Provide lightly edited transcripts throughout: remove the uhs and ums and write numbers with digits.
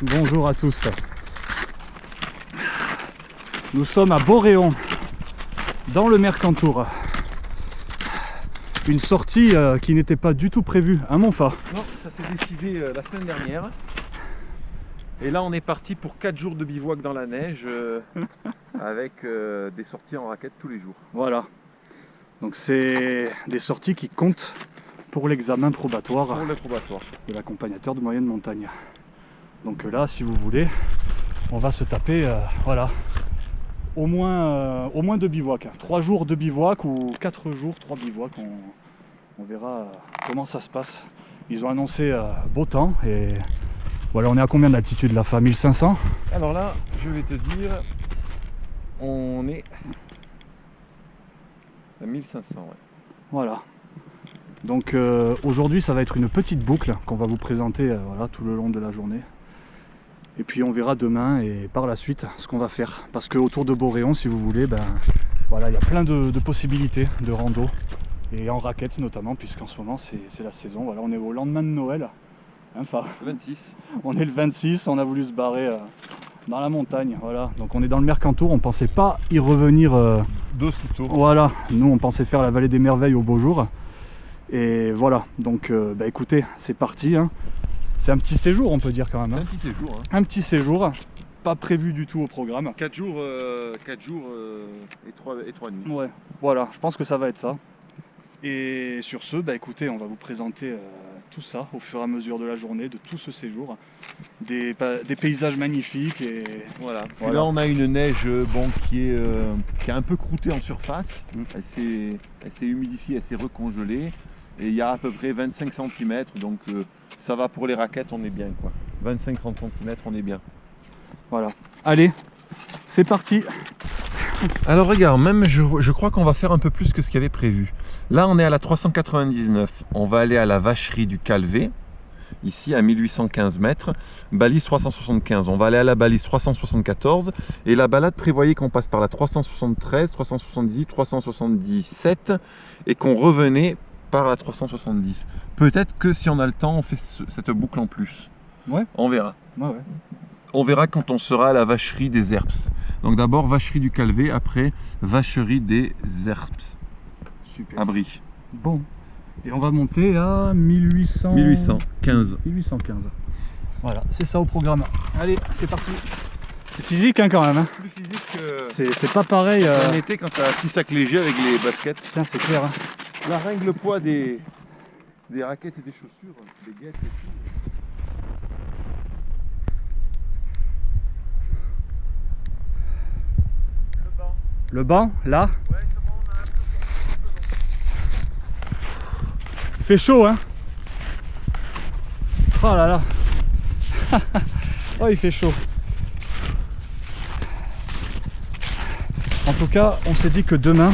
Bonjour à tous. Nous sommes à Boréon, dans le Mercantour. Une sortie qui n'était pas du tout prévue à Montfa. Non, ça s'est décidé la semaine dernière. Et là, on est parti pour 4 jours de bivouac dans la neige avec des sorties en raquette tous les jours. Voilà. Donc c'est des sorties qui comptent pour l'examen probatoire, de l'accompagnateur de moyenne montagne. Donc là, si vous voulez, on va se taper voilà, au moins 2 bivouacs. 3 jours de bivouac ou 4 jours, 3 bivouacs. On verra comment ça se passe. Ils ont annoncé beau temps et voilà, on est à combien d'altitude là, 1500? Alors là, je vais te dire, on est à 1500. Ouais. Voilà. Donc aujourd'hui, ça va être une petite boucle qu'on va vous présenter voilà, tout le long de la journée. Et puis on verra demain et par la suite ce qu'on va faire. Parce qu'autour de Boréon, si vous voulez, ben, voilà, il y a plein de possibilités de rando. Et en raquette notamment, puisqu'en ce moment c'est la saison. Voilà, on est au lendemain de Noël. Enfin, le 26. On est le 26, on a voulu se barrer dans la montagne. Voilà. Donc on est dans le Mercantour, on pensait pas y revenir d'aussitôt. Voilà, nous on pensait faire la vallée des merveilles au beau jour. Et voilà, donc bah, écoutez, c'est parti. Hein. C'est un petit séjour, on peut dire quand même. Hein. Un petit séjour. Hein. Un petit séjour, pas prévu du tout au programme. 4 jours, et 3 nuits. Ouais, voilà, je pense que ça va être ça. Et sur ce, bah, écoutez, on va vous présenter tout ça au fur et à mesure de la journée, de tout ce séjour. Des paysages magnifiques. Et voilà. Voilà. Là, on a une neige qui est un peu croûtée en surface. Elle s'est humidifiée, elle s'est recongelée. Et il y a à peu près 25 cm, donc ça va pour les raquettes, on est bien quoi. 25-30 cm, on est bien. Voilà. Allez, c'est parti. Alors regarde, même je crois qu'on va faire un peu plus que ce qu'il y avait prévu. Là on est à la 399, on va aller à la vacherie du Calvé, ici à 1815 mètres, balise 375, on va aller à la balise 374 et la balade prévoyait qu'on passe par la 373, 370, 377 et qu'on revenait par la 370. Peut-être que si on a le temps, on fait cette boucle en plus. Ouais. On verra. Ouais. On verra quand on sera à la vacherie des Herps. Donc d'abord vacherie du Calvé, après vacherie des Herps. Super. À Brie. Bon. Et on va monter à 1815. Voilà, c'est ça au programme. Allez, c'est parti. C'est physique hein, quand même. Hein. Plus physique que... C'est pas pareil. En été quand t'as un petit sac léger avec les baskets. Putain, c'est clair. Hein. Là, rien que le poids des raquettes et des chaussures, des guettes et tout. Le banc, là. Ouais, c'est bon, on a un peu Il fait chaud, hein. Oh là là. Oh, il fait chaud. En tout cas, on s'est dit que demain,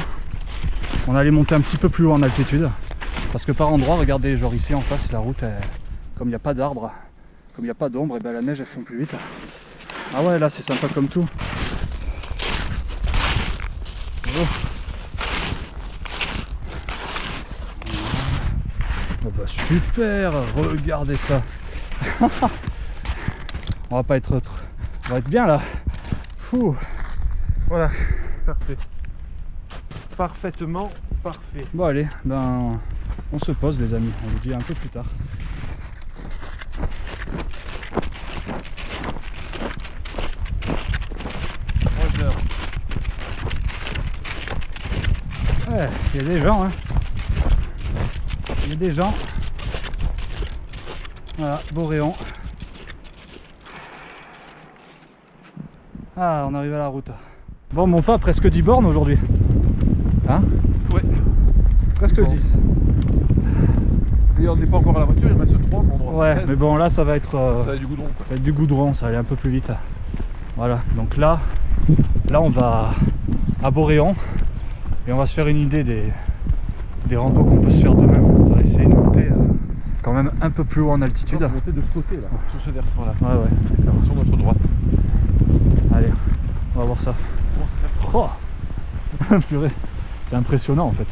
on allait monter un petit peu plus haut en altitude. Parce que par endroit, regardez, genre ici en face, la route, comme il n'y a pas d'arbres, comme il n'y a pas d'ombre, et ben la neige elle fond plus vite. Ah ouais, là c'est sympa comme tout. Oh. Oh bah super, regardez ça. On va pas être autre. On va être bien là. Fou. Voilà, parfait. Parfaitement parfait. Bon allez, ben on se pose les amis, on vous dit un peu plus tard. Ouais, il y a des gens, hein. Il y a des gens. Voilà, Boréon. Ah, on arrive à la route. Bon, Montfa, presque 10 bornes aujourd'hui. Hein? Ouais. Presque bon. 10. Et on n'est pas encore à la voiture, il reste 3 pour Ouais, mais bon, là, ça va être... ça va être du goudron. Quoi. Ça va être du goudron, ça va aller un peu plus vite. Voilà, donc là on va à Boréon. Et on va se faire une idée des randos qu'on peut se faire demain. On va essayer de monter quand même un peu plus haut en altitude. On va monter de ce côté là, sur ce versant là. Ouais, d'accord. Sur notre droite. Allez, on va voir ça. Oh purée, c'est impressionnant en fait.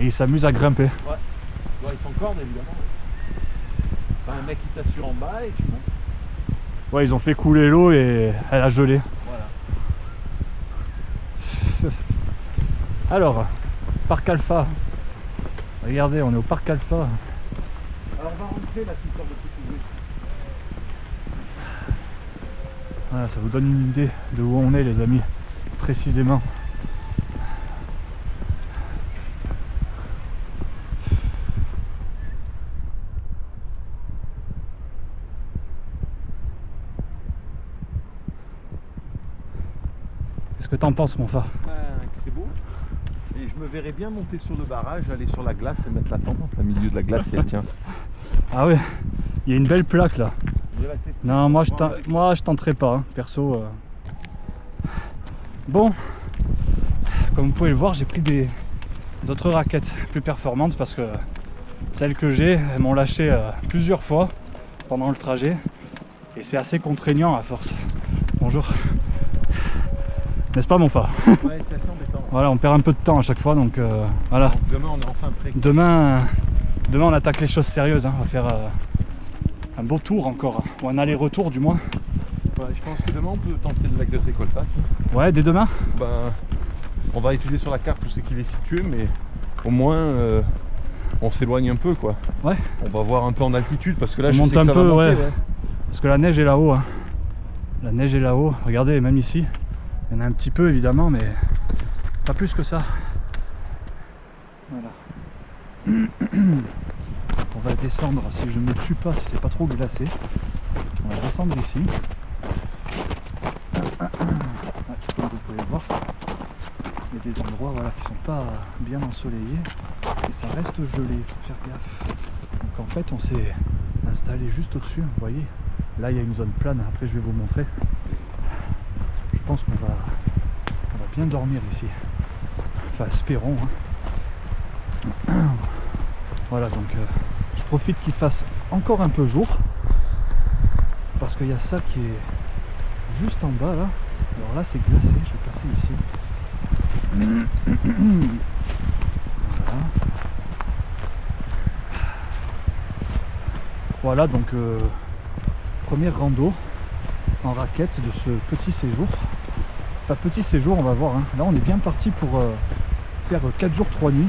Et ils s'amusent à grimper. Ouais. Ils sont cornes évidemment. T'as un mec qui t'assure en bas et tu montes. Ouais, ils ont fait couler l'eau et elle a gelé. Voilà. Alors, Parc Alpha. Regardez, on est au Parc Alpha. Alors on va rentrer là, histoire de tout ouvrir. Voilà, ça vous donne une idée de où on est, les amis, précisément. Qu'est-ce que t'en penses, mon phare? C'est beau. Et je me verrais bien monter sur le barrage, aller sur la glace et mettre la tente en plein milieu de la glace si elle tient. Ah ouais, il y a une belle plaque là. Je vais la tester. Non, moi je tenterai pas, hein, perso. Bon, comme vous pouvez le voir, j'ai pris d'autres raquettes plus performantes parce que celles que j'ai, elles m'ont lâché plusieurs fois pendant le trajet et c'est assez contraignant à force. Bonjour. N'est-ce pas, mon phare? Ouais, c'est assez embêtant. Voilà, on perd un peu de temps à chaque fois, donc voilà. Donc, demain on est enfin prêt. Demain on attaque les choses sérieuses, hein. On va faire un beau tour encore, ou un aller-retour du moins. Ouais, je pense que demain on peut tenter le lac de Trécolface. Ouais, dès demain. Ben, on va étudier sur la carte où c'est qu'il est situé, mais au moins on s'éloigne un peu quoi. Ouais. On va voir un peu en altitude parce que là On je monte sais que un ça peu, va monter, ouais. Parce que la neige est là-haut, hein. La neige est là-haut, regardez, même ici, il y en a un petit peu évidemment, mais pas plus que ça. Voilà. On va descendre, si je ne me tue pas, si c'est pas trop glacé. On va descendre ici. Ouais, comme vous pouvez le voir, il y a des endroits, voilà, qui sont pas bien ensoleillés et ça reste gelé, il faut faire gaffe. Donc en fait on s'est installé juste au-dessus, vous voyez. Là il y a une zone plane, après je vais vous montrer. Je pense qu'on va bien dormir ici. Enfin espérons. Hein. Voilà, donc je profite qu'il fasse encore un peu jour. Parce qu'il y a ça qui est juste en bas là. Alors là c'est glacé, je vais passer ici. Voilà. Voilà donc première rando en raquette de ce petit séjour. Enfin petit séjour, on va voir, hein. Là on est bien parti pour faire 4 jours 3 nuits.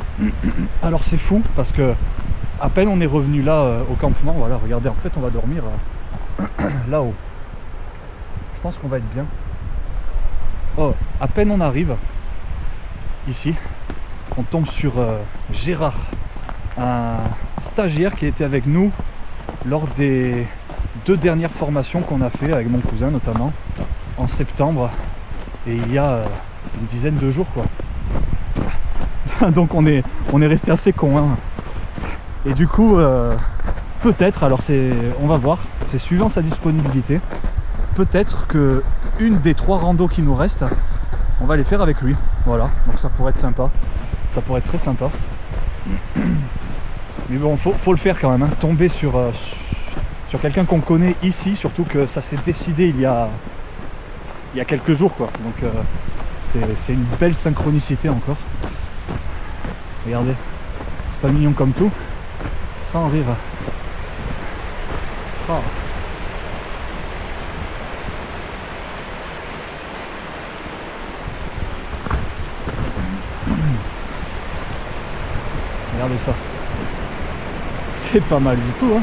Alors c'est fou parce que à peine on est revenu là au campement. Voilà, regardez, en fait on va dormir là-haut. Je pense qu'on va être bien. Oh, à peine on arrive ici, on tombe sur Gérard, un stagiaire qui était avec nous lors des 2 dernières formations qu'on a fait avec mon cousin notamment en septembre, et il y a une dizaine de jours quoi. Donc on est resté assez con, hein. Et du coup peut-être, alors on va voir, c'est suivant sa disponibilité, peut-être que une des 3 randos qui nous restent, on va les faire avec lui. Voilà, donc ça pourrait être sympa, ça pourrait être très sympa. Mais bon, faut le faire quand même, hein. Tomber sur quelqu'un qu'on connaît ici, surtout que ça s'est décidé il y a quelques jours quoi. Donc c'est une belle synchronicité encore. Regardez, c'est pas mignon comme tout, sans rire. Oh. Regardez ça. C'est pas mal du tout, hein.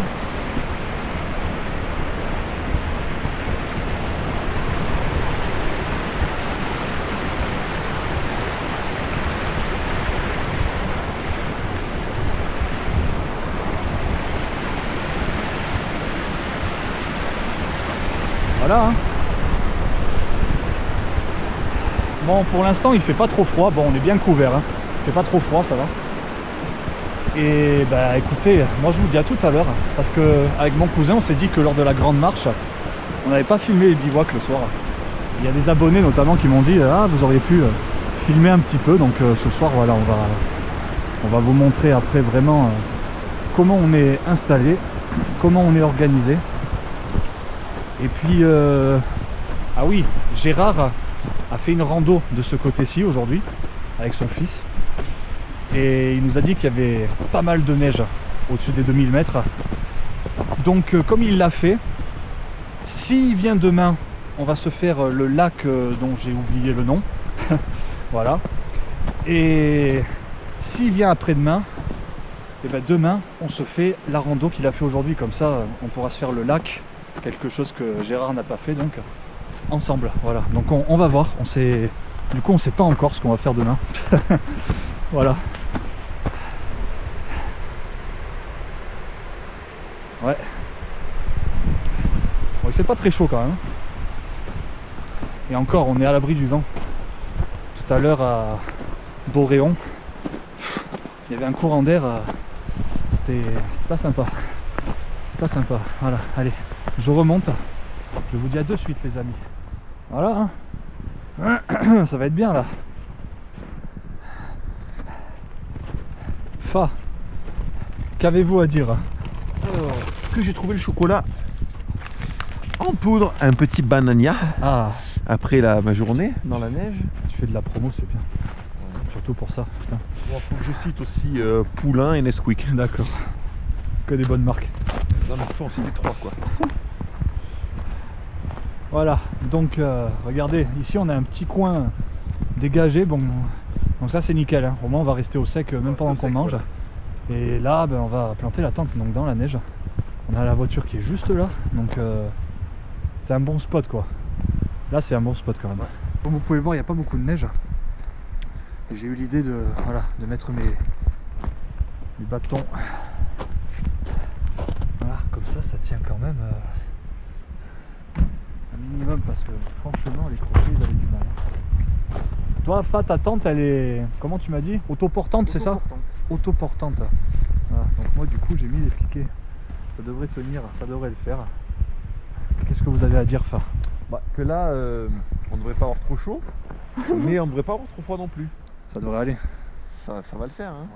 Voilà, hein. Bon, pour l'instant il fait pas trop froid. Bon, on est bien couvert, hein. Il fait pas trop froid, ça va. Et bah écoutez, moi je vous dis à tout à l'heure, parce que avec mon cousin on s'est dit que lors de la grande marche, on n'avait pas filmé les bivouacs le soir. Il y a des abonnés notamment qui m'ont dit ah vous auriez pu filmer un petit peu, donc ce soir voilà on va vous montrer après vraiment comment on est installé, comment on est organisé. Et puis ah oui, Gérard a fait une rando de ce côté-ci aujourd'hui avec son fils. Et il nous a dit qu'il y avait pas mal de neige au-dessus des 2000 mètres. Donc comme il l'a fait, s'il vient demain, on va se faire le lac dont j'ai oublié le nom. Voilà. Et s'il vient après-demain, et ben demain on se fait la rando qu'il a fait aujourd'hui. Comme ça on pourra se faire le lac, quelque chose que Gérard n'a pas fait, donc ensemble. Voilà. Donc on va voir. Du coup on sait pas encore ce qu'on va faire demain. Voilà. Ouais. Bon, il fait pas très chaud quand même. Et encore, on est à l'abri du vent. Tout à l'heure à Boréon, il y avait un courant d'air. C'était pas sympa. C'était pas sympa. Voilà, allez, je remonte. Je vous dis à de suite les amis. Voilà, hein. Ça va être bien là. Fa, qu'avez-vous à dire? Alors, que j'ai trouvé le chocolat en poudre, un petit banania. Ah, Après ma journée dans la neige. tu fais de la promo, c'est bien. Ouais, surtout pour ça. Putain. Bon, faut que je cite aussi Poulain et Nesquik. D'accord. Que des bonnes marques. Non, mais faut en citer 3 quoi. Voilà, donc regardez, ici on a un petit coin dégagé. Bon, donc ça c'est nickel, hein. Au moins on va rester au sec même pendant qu'on mange. Voilà. Et là ben, on va planter la tente donc dans la neige. On a la voiture qui est juste là, donc c'est un bon spot quoi. Là c'est un bon spot quand même. Comme vous pouvez voir, il n'y a pas beaucoup de neige. Et j'ai eu l'idée de, voilà, de mettre mes bâtons. Voilà, comme ça tient quand même un minimum, parce que franchement les crochets ils avaient du mal. Toi Fat, ta tente elle est, comment tu m'as dit, autoportante, c'est ça? Autoportante. Voilà, donc moi du coup j'ai mis les piquets. Ça devrait tenir, ça devrait le faire. Qu'est-ce que vous avez à dire, Fa? Bah, que là, on ne devrait pas avoir trop chaud, mais on ne devrait pas avoir trop froid non plus. Ça devrait aller. Ça va le faire. Hein.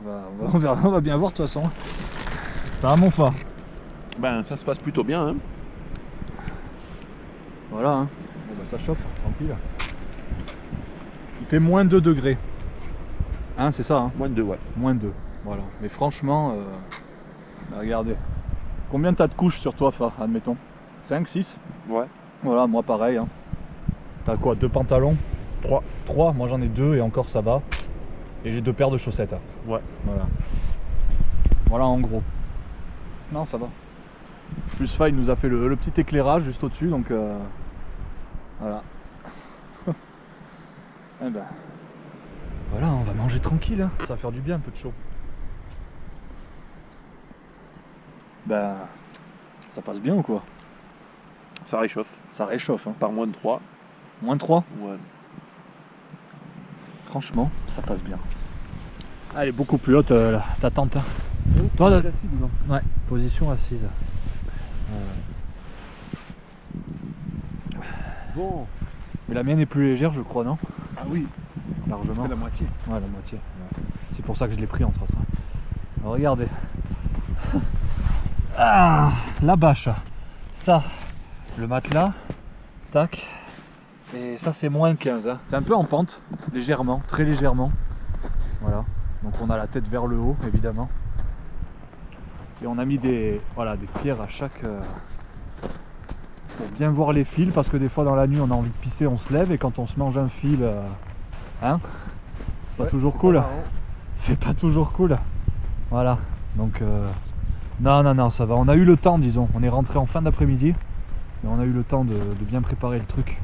On verra, on va bien voir de toute façon. Ça va mon Fa? Ben ça se passe plutôt bien. Hein. Voilà, hein. Bon, bah, ça chauffe, tranquille. Il fait moins 2 degrés. Hein, c'est ça, hein? Moins de 2, ouais. Moins 2, voilà. Mais franchement, bah, regardez. Combien t'as de couches sur toi, Fa, admettons? 5, 6? Ouais. Voilà, moi pareil. Hein. T'as quoi, 2 pantalons? 3. 3, moi j'en ai 2 et encore ça va. Et j'ai 2 paires de chaussettes. Hein. Ouais. Voilà. Voilà en gros. Non, ça va. Plus Fa, il nous a fait le petit éclairage juste au-dessus, donc voilà. Eh ben, voilà, on va manger tranquille, hein. Ça va faire du bien un peu de chaud. Ben, ça passe bien ou quoi? Ça réchauffe. Ça réchauffe, hein. Par moins de 3. Moins 3? Ouais. Franchement, ça passe bien. Elle est beaucoup plus haute, ta tente. Hein. Toi, assise, ouais, position assise. Bon. Mais la mienne est plus légère, je crois, non? Ah oui. Largement. C'est la moitié. Ouais, la moitié. Ouais. C'est pour ça que je l'ai pris entre autres. Alors, regardez. Ah, la bâche. Ça, le matelas. Tac. Et ça, c'est moins 15. Hein. C'est un peu en pente, légèrement, très légèrement. Voilà. Donc on a la tête vers le haut, évidemment. Et on a mis des pierres à chaque... pour bien voir les fils, parce que des fois dans la nuit on a envie de pisser, on se lève, et quand on se mange un fil, hein, c'est pas toujours cool. C'est pas toujours cool. Voilà. Donc non, ça va. On a eu le temps, disons. On est rentré en fin d'après-midi, et on a eu le temps de bien préparer le truc.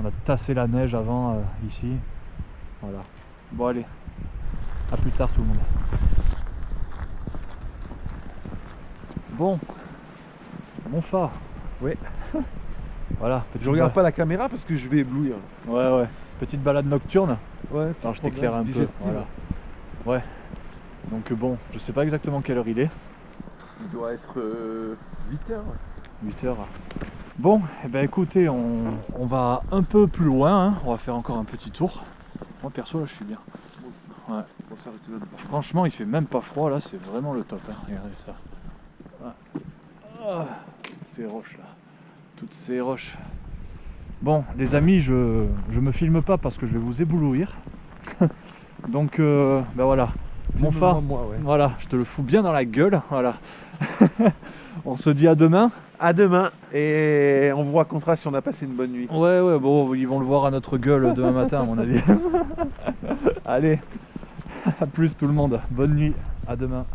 On a tassé la neige avant ici. Voilà. Bon allez. A plus tard tout le monde. Bon. Mon phare. Oui. Voilà. Je regarde pas la caméra parce que je vais éblouir. Ouais. Petite balade nocturne. Ouais. Alors je t'éclaire un peu. Voilà. Ouais. Donc bon, je sais pas exactement quelle heure il est. Il doit être 8h. 8h. Bon, et ben écoutez, on va un peu plus loin. Hein. On va faire encore un petit tour. Moi perso là je suis bien. Ouais. Franchement il fait même pas froid là, c'est vraiment le top. Hein. Regardez ça. Ouais. Ah, toutes ces roches là. Toutes ces roches. Bon les amis, je me filme pas parce que je vais vous éblouir. Donc ben voilà. Mon phare, moi, ouais. voilà, je te le fous bien dans la gueule, voilà. On se dit à demain. À demain, et on vous racontera si on a passé une bonne nuit. Ouais, bon, ils vont le voir à notre gueule demain matin, à mon avis. Allez, à plus tout le monde. Bonne nuit, à demain.